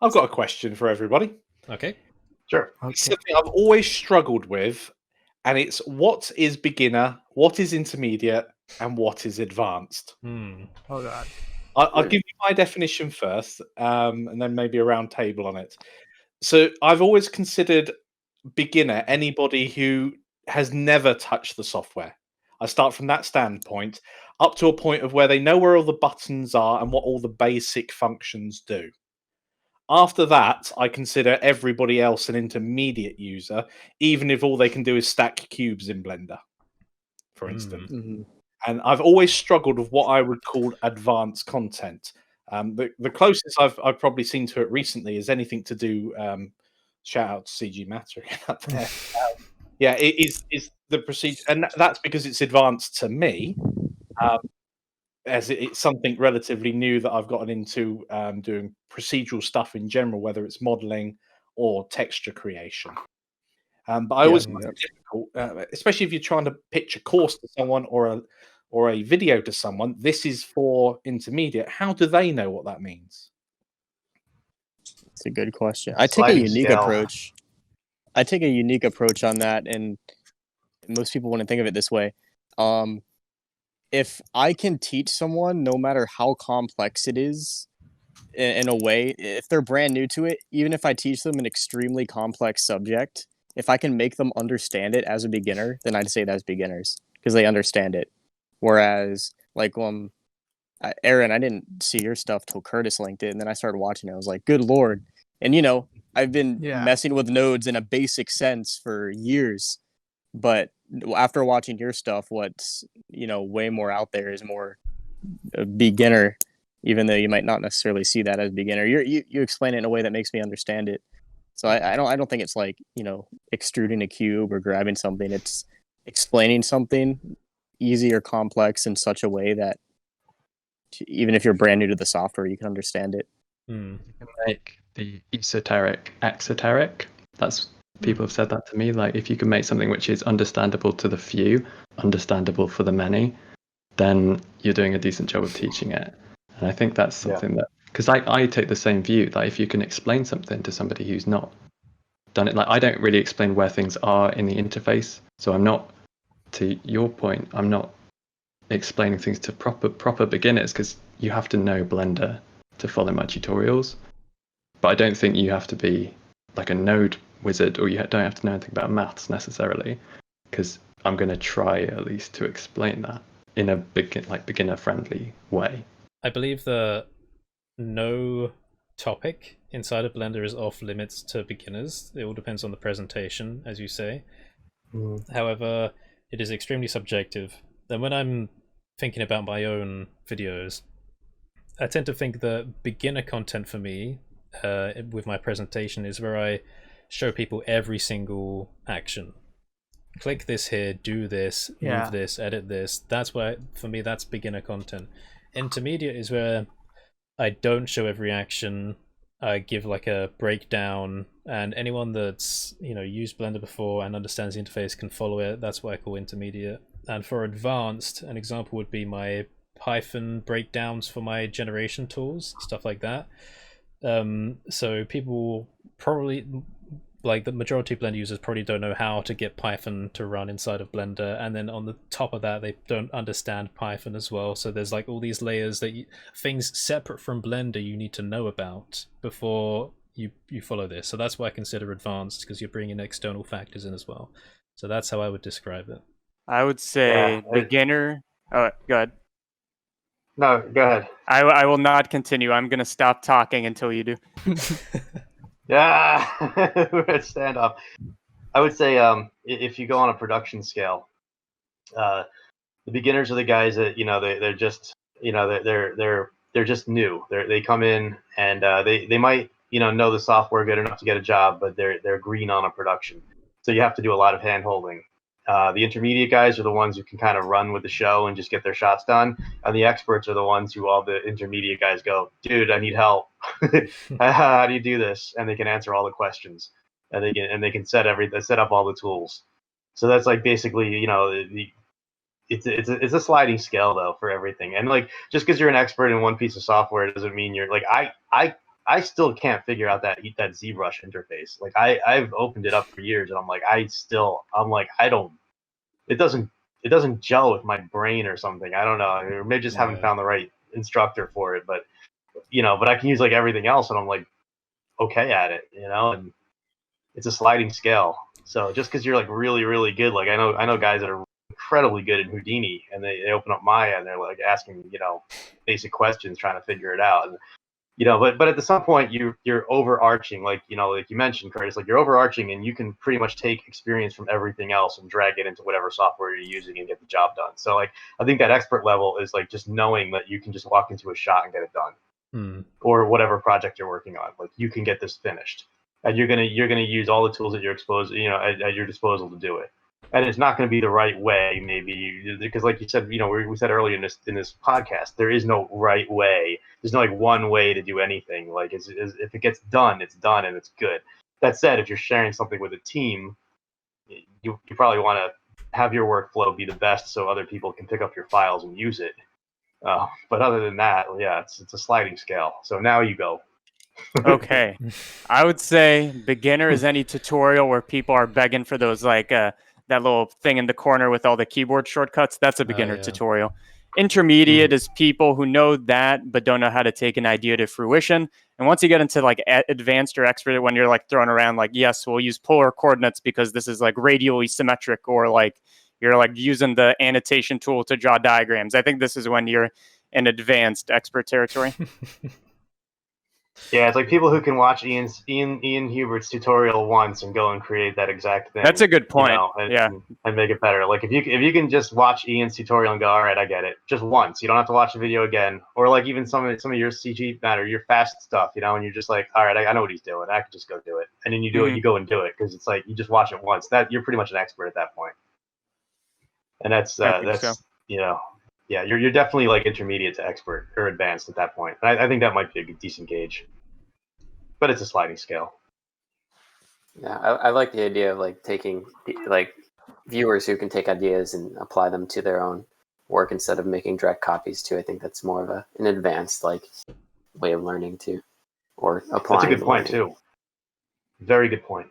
I've got a question for everybody. Okay. Sure. It's something I've always struggled with, and it's what is beginner, what is intermediate, and what is advanced. Oh God. I'll give you my definition first, and then maybe a round table on it. So I've always considered beginner anybody who has never touched the software. I start from that standpoint up to a point of where they know where all the buttons are and what all the basic functions do. After that, I consider everybody else an intermediate user, even if all they can do is stack cubes in Blender, for instance. And I've always struggled with what I would call advanced content. The closest I've probably seen to it recently is anything to do. Shout out to CG Matter up there. Yeah, it is the procedure, and that's because it's advanced to me, as it's something relatively new that I've gotten into doing procedural stuff in general, whether it's modeling or texture creation. But I always find it difficult, especially if you're trying to pitch a course to someone or a video to someone. This is for intermediate. How do they know what that means? It's a good question. I take a unique approach. I take a unique approach on that, and most people wouldn't think of it this way. If I can teach someone, no matter how complex it is, in a way, if they're brand new to it, even if I teach them an extremely complex subject, if I can make them understand it as a beginner, then I'd say that's beginners because they understand it. Whereas, like, Aaron, I didn't see your stuff till Curtis linked it, and then I started watching it. I was like, good Lord. And, I've been messing with nodes in a basic sense for years. But after watching your stuff, what's, way more out there is more beginner, even though you might not necessarily see that as beginner. You explain it in a way that makes me understand it. So I don't think it's like, extruding a cube or grabbing something. It's explaining something easy or complex in such a way that even if you're brand new to the software, you can understand it. You can make the esoteric exoteric. That's people have said that to me. Like, if you can make something which is understandable to the few, understandable for the many, then you're doing a decent job of teaching it. And I think that's something that, because I take the same view, that if you can explain something to somebody who's not done it, like I don't really explain where things are in the interface. So I'm not, to your point, I'm not explaining things to proper beginners, because you have to know Blender to follow my tutorials. But I don't think you have to be like a node wizard, or you don't have to know anything about maths necessarily, because I'm going to try at least to explain that in a beginner friendly way. I believe that no topic inside of Blender is off limits to beginners. It all depends on the presentation, as you say. However, it is extremely subjective. And when I'm thinking about my own videos, I tend to think that beginner content for me, with my presentation, is where I show people every single action. Click this here, do this, move this, edit this. That's why, for me, that's beginner content. Intermediate is where I don't show every action. I give like a breakdown, and anyone that's used Blender before and understands the interface can follow it. That's what I call intermediate. And for advanced, an example would be my Python breakdowns for my generation tools, stuff like that. So people probably, like the majority of Blender users, probably don't know how to get Python to run inside of Blender, and then on the top of that, they don't understand Python as well. So there's like all these layers that things separate from Blender you need to know about before you follow this. So that's why I consider advanced, because you're bringing external factors in as well. So that's how I would describe it. I would say beginner. Oh, go ahead. No, go ahead. I will not continue. I'm going to stop talking until you do. Yeah, we're at standoff. I would say if you go on a production scale, the beginners are the guys that they're just they're just new. They come in and they might know the software good enough to get a job, but they're green on a production. So you have to do a lot of hand holding. The intermediate guys are the ones who can kind of run with the show and just get their shots done, and the experts are the ones who all the intermediate guys go, dude, I need help. How do you do this? And they can answer all the questions, and they can set up all the tools. So that's like basically it's a sliding scale though for everything. And like just because you're an expert in one piece of software doesn't mean you're like I I still can't figure out that ZBrush interface. Like I've opened it up for years, and I'm like, I don't. It doesn't gel with my brain or something. I don't know. Or maybe just haven't found the right instructor for it. But but I can use like everything else, and I'm like okay at it. And it's a sliding scale. So just because you're like really really good, like I know guys that are incredibly good at Houdini, and they open up Maya and they're like asking basic questions, trying to figure it out. And, but at some point you're overarching, like like you mentioned, Curtis, like you're overarching, and you can pretty much take experience from everything else and drag it into whatever software you're using and get the job done. So like I think that expert level is like just knowing that you can just walk into a shot and get it done, or whatever project you're working on. Like you can get this finished, and you're gonna use all the tools at your at your disposal to do it. And it's not going to be the right way, maybe, because like you said, we said earlier in this podcast, there is no right way. There's no like one way to do anything. Like if it gets done, it's done and it's good. That said, if you're sharing something with a team, you probably want to have your workflow be the best so other people can pick up your files and use it. But other than that, yeah, it's a sliding scale. So now you go. Okay. I would say beginner is any tutorial where people are begging for those like that little thing in the corner with all the keyboard shortcuts. That's a beginner tutorial. Intermediate is people who know that but don't know how to take an idea to fruition. And once you get into like advanced or expert, when you're like throwing around like, yes, we'll use polar coordinates because this is like radially symmetric, or like you're like using the annotation tool to draw diagrams. I think this is when you're in advanced expert territory. Yeah, it's like people who can watch Ian Hubert's tutorial once and go and create that exact thing. That's a good point. And make it better. Like if you can just watch Ian's tutorial and go, all right, I get it, just once. You don't have to watch the video again, or like even some of your CG matter, your fast stuff, and you're just like, all right, I know what he's doing. I can just go do it, and then you do it. You go and do it because it's like you just watch it once. That you're pretty much an expert at that point. And that's yeah, you're definitely like intermediate to expert or advanced at that point. And I think that might be a decent gauge, but it's a sliding scale. Yeah, I like the idea of like taking like viewers who can take ideas and apply them to their own work instead of making direct copies too. I think that's more of an advanced like way of learning too, or applying. That's a good point too. Very good point.